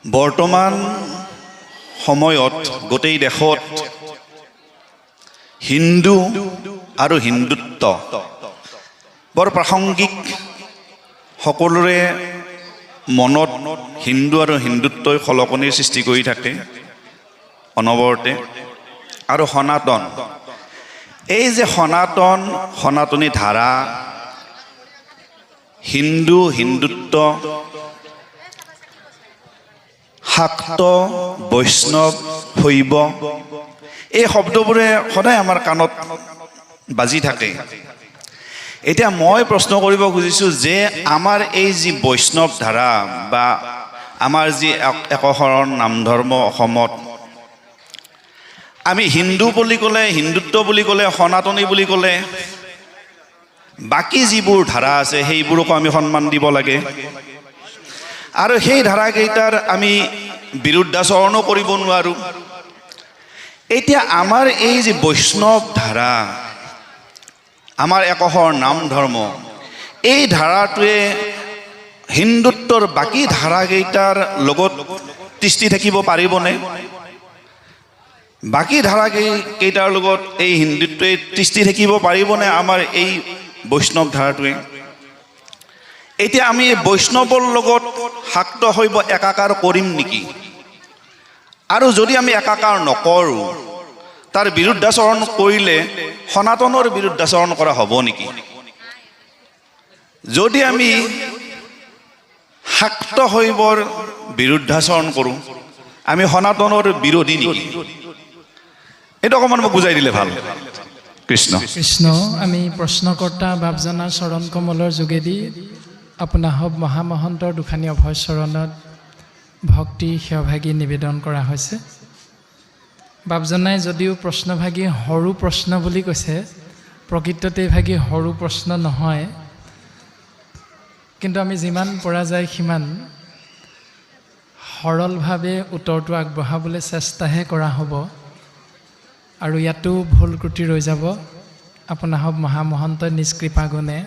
বৰ্তমান সময়ত গোটেই দেশত হিন্দু আৰু হিন্দুত্ব বৰ প্ৰাসংগিক। সকলোৰে মনত হিন্দু আৰু হিন্দুত্বই খলকনিৰ সৃষ্টি কৰি থাকে অনবৰতে। আৰু সনাতন, এই যে সনাতনী ধাৰা, হিন্দু হিন্দুত্ব, শাক্ত বৈষ্ণৱ শৈৱ, এই শব্দবোৰে সদায় আমাৰ কাণত বাজি থাকে। এতিয়া মই প্ৰশ্ন কৰিব খুজিছোঁ যে আমাৰ এই যি বৈষ্ণৱ ধাৰা বা আমাৰ যি একশৰণ নাম ধৰ্ম অসমত, আমি হিন্দু বুলি ক'লে, হিন্দুত্ব বুলি ক'লে, সনাতনী বুলি ক'লে বাকী যিবোৰ ধাৰা আছে সেইবোৰকো আমি সন্মান দিব লাগে। আৰু সেই ধাৰাকেইটাৰ আমি বিৰুদ্ধাচৰণো কৰিব নোৱাৰোঁ। এতিয়া আমাৰ এই যে বৈষ্ণৱ ধাৰা, আমাৰ একশৰ নাম ধৰ্ম, এই ধাৰাটোৱে হিন্দুত্বৰ বাকী ধাৰাকেইটাৰ লগত তিষ্ঠি থাকিব পাৰিবনে? বাকী ধাৰাকেইটাৰ লগত এই হিন্দুত্বই তিষ্ঠি থাকিব পাৰিবনে আমাৰ এই বৈষ্ণৱ ধাৰাটোৱে? এতিয়া আমি বৈষ্ণৱৰ লগত শাক্ত শৈৱ একাকাৰ কৰিম নেকি? আৰু যদি আমি একাকাৰ নকৰোঁ, তাৰ বিৰুদ্ধাচৰণ কৰিলে সনাতনৰ বিৰুদ্ধাচৰণ কৰা হ'ব নেকি? যদি আমি শাক্ত শৈৱৰ বিৰুদ্ধাচৰণ কৰোঁ, আমি সনাতনৰ বিৰোধী নেকি? এইটো অকণমান মোক বুজাই দিলে ভাল। কৃষ্ণ কৃষ্ণ। আমি প্ৰশ্নকৰ্তা বাপজনাৰ চৰণ কমলৰ যোগেদি আপোনাসৱ মহামহন্তৰ দুখানী অভয় চৰণত ভক্তি সেৱাভাগী নিবেদন কৰা হৈছে। বাপজনাই যদিও প্ৰশ্নভাগী সৰু প্ৰশ্ন বুলি কৈছে, প্ৰকৃততে ভাগী সৰু প্ৰশ্ন নহয়, কিন্তু আমি যিমান পৰা যায় সিমান সৰলভাৱে উত্তৰটো আগবঢ়াবলৈ চেষ্টাহে কৰা হ'ব। আৰু ইয়াতো ভুল ত্ৰুটি ৰৈ যাব। আপোনাসৱ মহামহন্তই নিজ কৃপাগুণে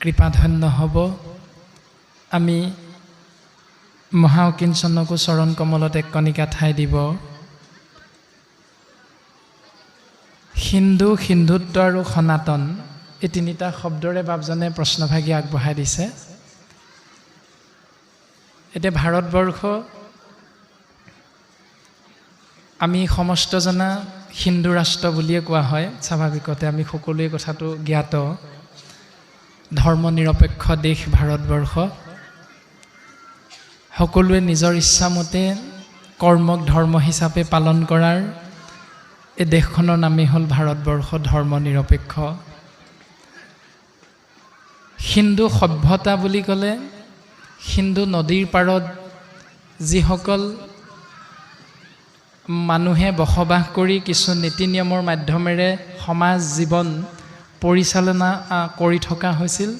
কৃপাধন্য হ'ব। আমি মহা অকিঞ্চনকো চৰণ কমলত এক কণিকা ঠাই দিব। হিন্দু, হিন্দুত্ব আৰু সনাতন, এই তিনিটা শব্দৰে বাপজনে প্ৰশ্নভাগী আগবঢ়াই দিছে। এতিয়া ভাৰতবৰ্ষ, আমি সমস্ত জনা হিন্দু ৰাষ্ট্ৰ বুলিয়ে কোৱা হয়। স্বাভাৱিকতে আমি সকলোৱে কথাটো জ্ঞাত। ধৰ্ম নিৰপেক্ষ দেশ ভাৰতবৰ্ষ। সকলোৱে নিজৰ ইচ্ছামতে কৰ্মক ধৰ্ম হিচাপে পালন কৰাৰ এই দেশখনৰ নামেই হ'ল ভাৰতবৰ্ষ, ধৰ্ম নিৰপেক্ষ। হিন্দু সভ্যতা বুলি ক'লে হিন্দু নদীৰ পাৰত যিসকল মানুহে বসবাস কৰি কিছু নীতি নিয়মৰ মাধ্যমেৰে সমাজ জীৱন পৰিচালনা কৰি থকা হৈছিল,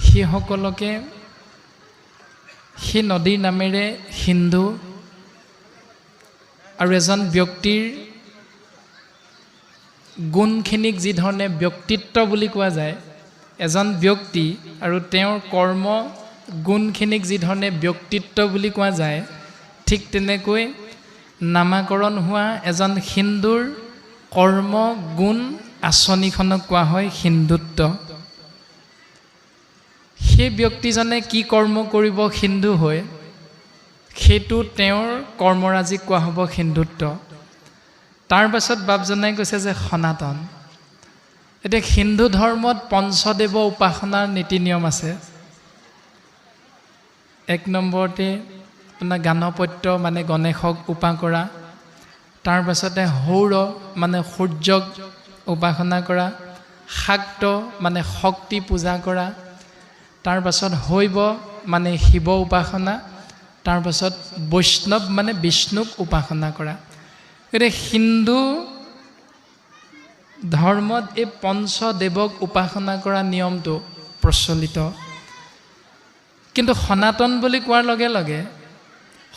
সেইসকলকে সেই নদীৰ নামেৰে হিন্দু। আৰু এজন ব্যক্তিৰ গুণখিনিক যি ধৰণে ব্যক্তিত্ব বুলি কোৱা যায়, এজন ব্যক্তি আৰু তেওঁৰ কৰ্ম গুণখিনিক যি ধৰণে ব্যক্তিত্ব বুলি কোৱা যায়, ঠিক তেনেকৈ নামাকৰণ হোৱা এজন হিন্দুৰ কৰ্ম গুণ আঁচনিখনক কোৱা হয় হিন্দুত্ব। সেই ব্যক্তিজনে কি কৰ্ম কৰিব হিন্দু হৈ, সেইটো তেওঁৰ কৰ্মৰাজিক কোৱা হ'ব হিন্দুত্ব। তাৰ পাছত বাপজনাই কৈছে যে সনাতন। এতিয়া হিন্দু ধৰ্মত পঞ্চদেৱ উপাসনাৰ নীতি নিয়ম আছে। এক নম্বৰতে আপোনাৰ গাণপত্য মানে গণেশক উপা কৰা, তাৰ পাছতে সৌৰ মানে সূৰ্যক উপাসনা কৰা, শাক্ত মানে শক্তি পূজা কৰা, তাৰ পাছত শৈৱ মানে শিৱ উপাসনা, তাৰ পাছত বৈষ্ণৱ মানে বিষ্ণুক উপাসনা কৰা। গতিকে হিন্দু ধৰ্মত এই পঞ্চদেৱক উপাসনা কৰা নিয়মটো প্ৰচলিত। কিন্তু সনাতন বুলি কোৱাৰ লগে লগে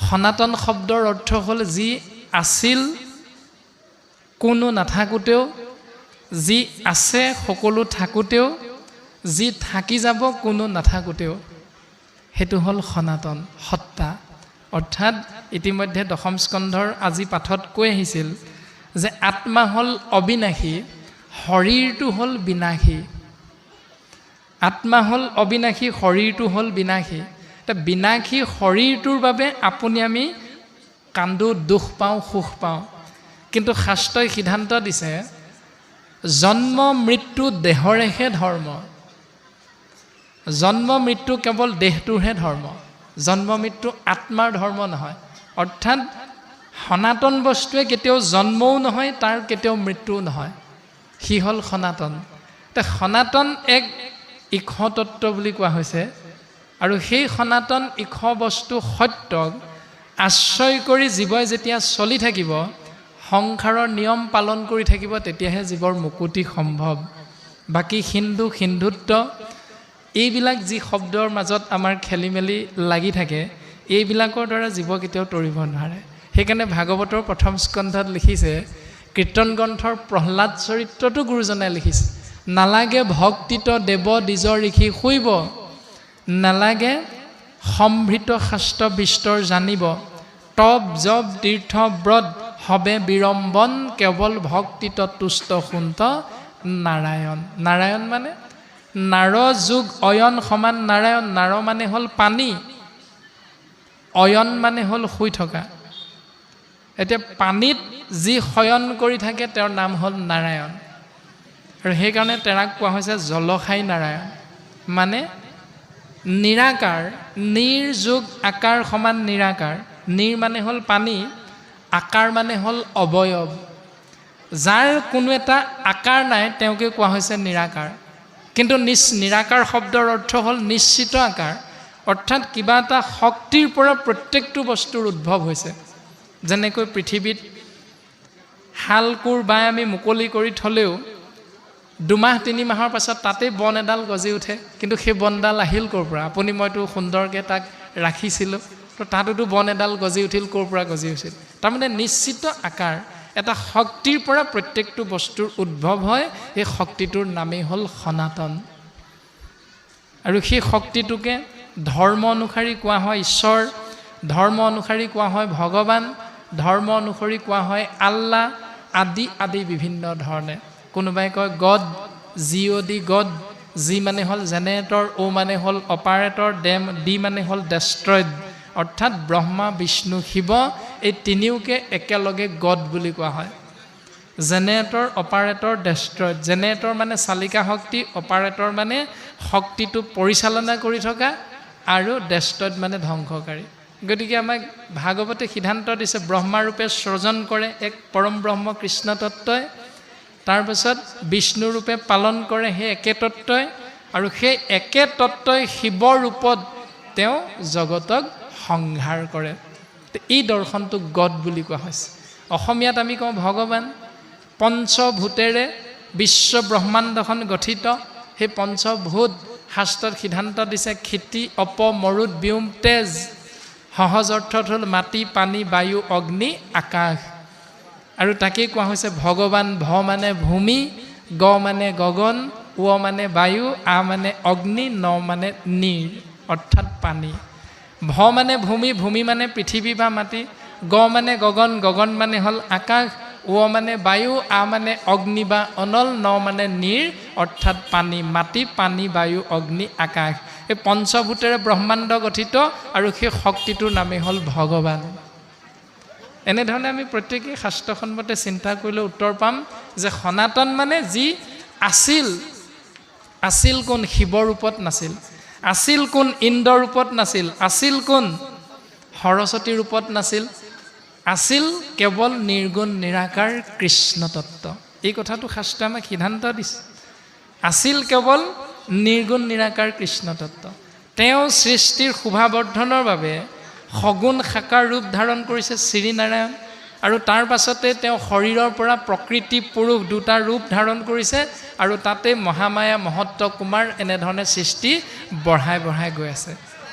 সনাতন শব্দৰ অৰ্থ হ'ল যি আছিল কোনো নাথাকোঁতেও, যি আছে সকলো থাকোঁতেও, যি থাকি যাব কোনো নাথাকোঁতেও, সেইটো হ'ল সনাতন সত্তা। অৰ্থাৎ ইতিমধ্যে দশম স্কন্ধৰ আজি পাঠত কৈ আহিছিল যে আত্মা হ'ল অবিনাশী, শৰীৰটো হ'ল বিনাশী। আত্মা হ'ল অবিনাশী, শৰীৰটো হ'ল বিনাশী। এতিয়া বিনাশী শৰীৰটোৰ বাবে আপুনি আমি কান্দো, দুখ পাওঁ, সুখ পাওঁ। কিন্তু শাস্ত্ৰই সিদ্ধান্ত দিছে জন্ম মৃত্যু দেহৰেহে ধৰ্ম। জন্ম মৃত্যু কেৱল দেহটোৰহে ধৰ্ম, জন্ম মৃত্যু আত্মাৰ ধৰ্ম নহয়। অৰ্থাৎ সনাতন বস্তুৱে কেতিয়াও জন্মও নহয়, তাৰ কেতিয়াও মৃত্যুও নহয়, সি হ'ল সনাতন। এতিয়া সনাতন এক ইখ তত্ত্ব বুলি কোৱা হৈছে, আৰু সেই সনাতন ইখ বস্তু সত্যক আশ্ৰয় কৰি জীৱই যেতিয়া চলি থাকিব, সংসাৰৰ নিয়ম পালন কৰি থাকিব, তেতিয়াহে জীৱৰ মুকুতি সম্ভৱ। বাকী হিন্দু, হিন্দুত্ব এইবিলাক যি শব্দৰ মাজত আমাৰ খেলি মেলি লাগি থাকে, এইবিলাকৰ দ্বাৰা জীৱ কেতিয়াও তৰিব নোৱাৰে। সেইকাৰণে ভাগৱতৰ প্ৰথম স্কন্ধত লিখিছে, কীৰ্তন গ্ৰন্থৰ প্ৰহ্লাদ চৰিত্ৰটো গুৰুজনাই লিখিছে, নালাগে ভক্তিত দেৱ দ্বিজ ঋষি শুইব, নালাগে সম্ভৃত শাস্ত্ৰ বিস্তৰ জানিব, তপ জপ তীৰ্থ ব্ৰত হবে বিড়ম্বন, কেৱল ভক্তিত তুষ্ট সুন্ত নাৰায়ণ। নাৰায়ণ মানে নাৰ যোগ অয়ন সমান নাৰায়ণ। নাৰ মানে হ'ল পানী, অয়ন মানে হ'ল শুই থকা। এতিয়া পানীত যি শয়ন কৰি থাকে তেওঁৰ নাম হ'ল নাৰায়ণ, আৰু সেইকাৰণে তেৰাক কোৱা হৈছে জলখাই নাৰায়ণ, মানে নিৰাকাৰ। নিৰ যোগ আকাৰ সমান নিৰাকাৰ। নিৰ মানে হ'ল পানী, আকাৰ মানে হ'ল অৱয়ব। যাৰ কোনো এটা আকাৰ নাই তেওঁকে কোৱা হৈছে নিৰাকাৰ। কিন্তু নিৰাকাৰ শব্দৰ অৰ্থ হ'ল নিশ্চিত আকাৰ, অৰ্থাৎ কিবা এটা শক্তিৰ পৰা প্ৰত্যেকটো বস্তুৰ উদ্ভৱ হৈছে। যেনেকৈ পৃথিৱীত হাল কোৰ বাই আমি মুকলি কৰি থ'লেও 2 মাহ 3 মাহৰ পাছত তাতেই বন এডাল গজি উঠে, কিন্তু সেই বনডাল আহিল ক'ৰ পৰা? আপুনি মইতো সুন্দৰকৈ তাক ৰাখিছিলোঁ, তো তাতোতো বন এডাল গজি উঠিল, ক'ৰ পৰা গজি উঠিল? তাৰমানে নিশ্চিত আকাৰ, এটা শক্তিৰ পৰা প্ৰত্যেকটো বস্তুৰ উদ্ভৱ হয়। সেই শক্তিটোৰ নামেই হ'ল সনাতন, আৰু সেই শক্তিটোকে ধৰ্ম অনুসাৰী কোৱা হয় ঈশ্বৰ, ধৰ্ম অনুসাৰী কোৱা হয় ভগৱান, ধৰ্ম অনুসৰি কোৱা হয় আল্লাহ, আদি আদি বিভিন্ন ধৰণে। কোনোবাই কয় গড, GOD গড, জি মানে হ'ল জেনেৰেটৰ, অ মানে হ'ল অপাৰেটৰ, ডি মানে হ'ল ডেষ্ট্ৰইড। অৰ্থাৎ ব্ৰহ্মা বিষ্ণু শিৱ এই তিনিওকে একেলগে গড বুলি কোৱা হয়। Generator, operator, destroyed. জেনেৰেটৰ মানে চালিকা শক্তি, অপাৰেটৰ মানে শক্তিটো পৰিচালনা কৰি থকা, আৰু ডেষ্ট্ৰইড মানে ধ্বংসকাৰী। গতিকে আমাক ভাগৱতে সিদ্ধান্ত দিছে ব্ৰহ্মাৰূপে সৃজন কৰে এক পৰম ব্ৰহ্ম কৃষ্ণ তত্ত্বই, তাৰপিছত বিষ্ণুৰূপে পালন কৰে সেই একে তত্ত্বই, আৰু সেই একে তত্ত্বই শিৱৰ ৰূপত তেওঁ জগতক সংহাৰ কৰে। এই দৰ্শনটোক গড বুলি কোৱা হৈছে। অসমীয়াত আমি কওঁ ভগৱান। পঞ্চভূতেৰে বিশ্ব ব্ৰহ্মাণ্ডখন গঠিত। সেই পঞ্চভূত শাস্ত্ৰত সিদ্ধান্ত দিছে ক্ষিতি, অপ, মৰুত, ব্যোম, তেজ। সহজ অৰ্থত হ'ল মাটি, পানী, বায়ু, অগ্নি, আকাশ। আৰু তাকেই কোৱা হৈছে ভগৱান। ভ মানে ভূমি, গ মানে গগন, উ মানে বায়ু, আ মানে অগ্নি, ন মানে নীৰ অৰ্থাৎ পানী। ভ মানে ভূমি, ভূমি মানে পৃথিৱী বা মাটি, গ মানে গগন, গগন মানে হ'ল আকাশ, উ মানে বায়ু, আ মানে অগ্নি বা অনল, ন মানে নীৰ অৰ্থাৎ পানী। মাটি, পানী, বায়ু, অগ্নি, আকাশ, এই পঞ্চভূতেৰে ব্ৰহ্মাণ্ড গঠিত, আৰু সেই শক্তিটোৰ নামেই হ'ল ভগৱান। এনেধৰণে আমি প্ৰত্যেকেই শাস্ত্ৰসন্মতে চিন্তা কৰিলে উত্তৰ পাম যে সনাতন মানে যি আছিল। আছিল কোন? শিৱৰ ৰূপত নাছিল। আছিল কোন? ইন্দ্ৰৰ ৰূপত নাছিল। আছিল কোন? সৰস্বতীৰ ৰূপত নাছিল। আছিল কেৱল নিৰ্গুণ নিৰাকাৰ কৃষ্ণ তত্ত্ব। এই কথাটো শাস্ত্ৰই আমাক সিদ্ধান্ত দিছে। আছিল কেৱল নিৰ্গুণ নিৰাকাৰ কৃষ্ণ তত্ত্ব। তেওঁ সৃষ্টিৰ শোভাবৰ্ধনৰ বাবে সগুণ সাকাৰ ৰূপ ধাৰণ কৰিছে শ্ৰীনাৰায়ণ, আৰু তাৰ পাছতে তেওঁ শৰীৰৰ পৰা প্ৰকৃতি পুৰুষ দুটা ৰূপ ধাৰণ কৰিছে, আৰু তাতে মহামায়া মহত্ব কুমাৰ এনেধৰণে সৃষ্টি বঢ়াই বঢ়াই গৈ আছে।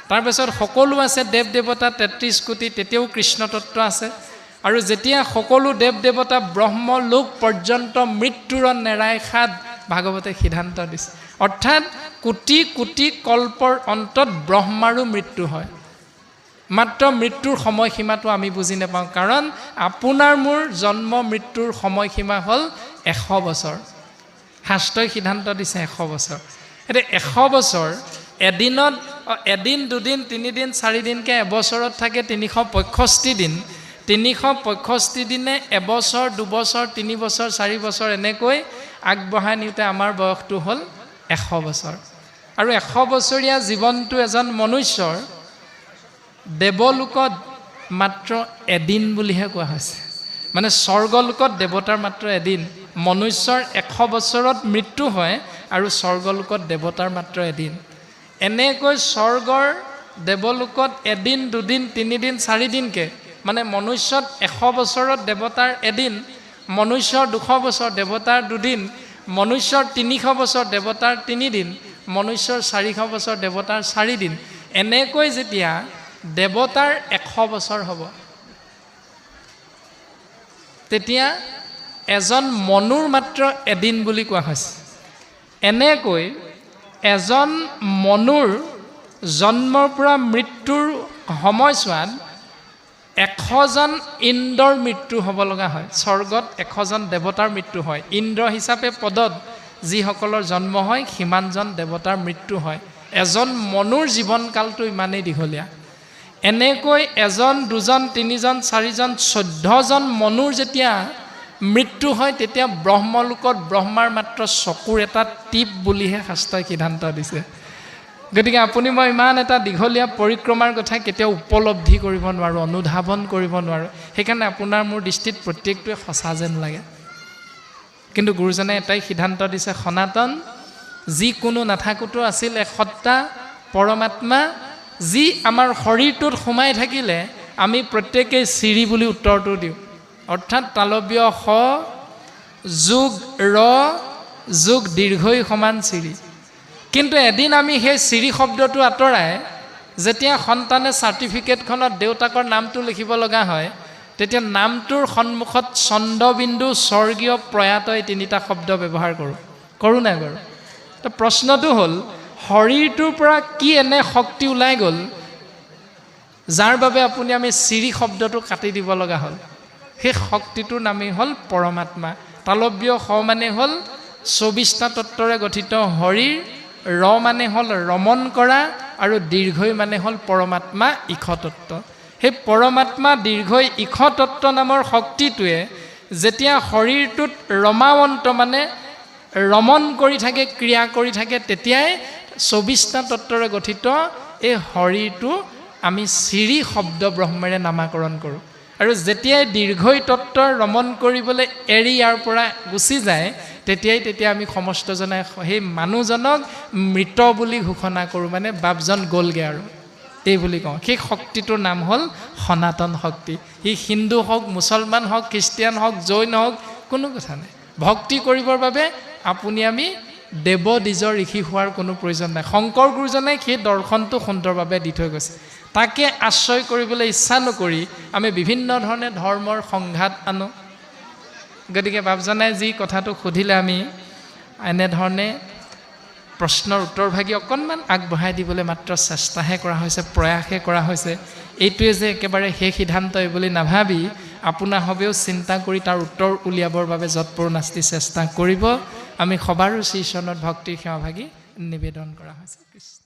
তাৰপিছত সকলো আছে দেৱ দেৱতা 33 কোটি, তেতিয়াও কৃষ্ণ তত্ত্ব আছে। আৰু যেতিয়া সকলো দেৱ দেৱতা ব্ৰহ্মলোক পৰ্যন্ত মৃত্যুৰ নেৰাই খাদ, ভাগৱতে সিদ্ধান্ত দিছে। অৰ্থাৎ কোটি কোটি কল্পৰ অন্তত ব্ৰহ্মাৰো মৃত্যু হয়। মাত্ৰ মৃত্যুৰ সময়সীমাটো আমি বুজি নাপাওঁ, কাৰণ আপোনাৰ মোৰ জন্ম মৃত্যুৰ সময়সীমা হ'ল 100 বছৰ। শাস্ত্ৰই সিদ্ধান্ত দিছে 100 বছৰ। এতিয়া 100 বছৰ এদিনত, এদিন দুদিন তিনিদিন চাৰিদিনকৈ এবছৰত থাকে 365 দিন। 365 দিনে এবছৰ, দুবছৰ, 3 বছৰ, 4 বছৰ এনেকৈ আগবঢ়াই নিওঁতে আমাৰ বয়সটো হ'ল 100 বছৰ। আৰু 100 বছৰীয়া জীৱনটো এজন মনুষ্যৰ দেৱলোকত মাত্ৰ এদিন বুলিহে কোৱা হৈছে। মানে স্বৰ্গলোকত দেৱতাৰ মাত্ৰ এদিন, মনুষ্যৰ 100 বছৰত মৃত্যু হয় আৰু স্বৰ্গলোকত দেৱতাৰ মাত্ৰ এদিন। এনেকৈ স্বৰ্গৰ দেৱলোকত এদিন দুদিন তিনিদিন চাৰিদিনকৈ, মানে মনুষ্যত 100 বছৰত দেৱতাৰ এদিন, মনুষ্যৰ 200 বছৰ দেৱতাৰ দুদিন, মনুষ্যৰ 300 বছৰ দেৱতাৰ 3 দিন, মনুষ্যৰ 400 বছৰ দেৱতাৰ 4 দিন। এনেকৈ যেতিয়া দেৱতাৰ 100 বছৰ হ'ব, তেতিয়া এজন মনুৰ মাত্ৰ এদিন বুলি কোৱা হৈছে। এনেকৈ এজন মনুৰ জন্মৰ পৰা মৃত্যুৰ সময়ছোৱাত 100জন ইন্দ্ৰৰ মৃত্যু হ'ব লগা হয়। স্বৰ্গত 100জন দেৱতাৰ মৃত্যু হয়। ইন্দ্ৰ হিচাপে পদত যিসকলৰ জন্ম হয় সিমানজন দেৱতাৰ মৃত্যু হয়। এজন মনুৰ জীৱনকালটো ইমানেই দীঘলীয়া। এনেকৈ 1, 2, 3, 4, 14জন মনুৰ যেতিয়া মৃত্যু হয়, তেতিয়া ব্ৰহ্মলোকত ব্ৰহ্মাৰ মাত্ৰ চকুৰ এটা টিপ বুলিহে শাস্ত্ৰই সিদ্ধান্ত দিছে। গতিকে আপুনি মই ইমান এটা দীঘলীয়া পৰিক্ৰমাৰ কথা কেতিয়াও উপলব্ধি কৰিব নোৱাৰোঁ, অনুধাৱন কৰিব নোৱাৰোঁ। সেইকাৰণে আপোনাৰ মোৰ দৃষ্টিত প্ৰত্যেকটোৱে সঁচা যেন লাগে। কিন্তু গুৰুজনে এটাই সিদ্ধান্ত দিছে, সনাতন যিকোনো নাথাকোঁতো আছিল এক সত্তা পৰমাত্মা, যি আমাৰ শৰীৰটোত সোমাই থাকিলে আমি প্ৰত্যেকেই চিৰি বুলি উত্তৰটো দিওঁ। অৰ্থাৎ তালব্য স যোগ ৰ যোগ দীৰ্ঘই সমান চিৰি। কিন্তু এদিন আমি সেই চিৰি শব্দটো আঁতৰাই যেতিয়া সন্তানে চাৰ্টিফিকেটখনত দেউতাকৰ নামটো লিখিব লগা হয়, তেতিয়া নামটোৰ সন্মুখত চন্দ্ৰবিন্দু, স্বৰ্গীয়, প্ৰয়াত এই 3টা শব্দ ব্যৱহাৰ কৰোঁ নাই বাৰু? তো প্ৰশ্নটো হ'ল, শৰীৰটোৰ পৰা কি এনে শক্তি ওলাই গ'ল যাৰ বাবে আমি চিৰি শব্দটো কাটি দিব লগা হ'ল? সেই শক্তিটোৰ নামেই হ'ল পৰমাত্মা। তালব্য স মানে হ'ল 24টা তত্ত্বৰে গঠিত শৰীৰ, ৰ মানে হ'ল ৰমণ কৰা, আৰু দীৰ্ঘই মানে হ'ল পৰমাত্মা ইখ তত্ত্ব। সেই পৰমাত্মা দীৰ্ঘই ইখ তত্ত্ব নামৰ শক্তিটোৱে যেতিয়া শৰীৰটোত ৰমাৱন্ত মানে ৰমণ কৰি থাকে, ক্ৰিয়া কৰি থাকে, তেতিয়াই 24টা তত্ত্বৰে গঠিত এই শৰীৰটো আমি চিৰি শব্দ ব্ৰহ্মেৰে নামাকৰণ কৰোঁ। আৰু যেতিয়াই দীৰ্ঘই তত্ত্বৰ ৰমণ কৰিবলৈ এৰি ইয়াৰ পৰা গুচি যায়, তেতিয়া আমি সমস্তজনে সেই মানুহজনক মৃত বুলি ঘোষণা কৰোঁ, মানে বাপজন গ'লগৈ আৰু এই বুলি কওঁ। সেই শক্তিটোৰ নাম হ'ল সনাতন শক্তি। সি হিন্দু হওক, মুছলমান হওক, খ্ৰীষ্টিয়ান হওক, জৈন হওক, কোনো কথা নাই। ভক্তি কৰিবৰ বাবে আমি দেৱ দ্বিজ ঋষি হোৱাৰ কোনো প্ৰয়োজন নাই। শংকৰ গুৰুজনে সেই দৰ্শনটো সুন্দৰভাৱে দি থৈ গৈছে। তাকে আশ্ৰয় কৰিবলৈ ইচ্ছা নকৰি আমি বিভিন্ন ধৰণে ধৰ্মৰ সংঘাত আনো। গতিকে বাপজনাই যি কথাটো সুধিলে, আমি এনেধৰণে প্ৰশ্নৰ উত্তৰভাগি অকণমান আগবঢ়াই দিবলৈ মাত্ৰ চেষ্টাহে কৰা হৈছে, প্ৰয়াসহে কৰা হৈছে। এইটোৱে যে একেবাৰে সেই সিদ্ধান্ত এই বুলি নাভাবি আপোনাৰ হবেও চিন্তা কৰি তাৰ উত্তৰ উলিয়াবৰ বাবে যৎপৰো নাস্তি চেষ্টা কৰিব। আমি সবাৰো শ্ৰীচৰণত ভক্তিৰ সেৱাভাগি নিবেদন কৰা হৈছে। কৃষ্ণ।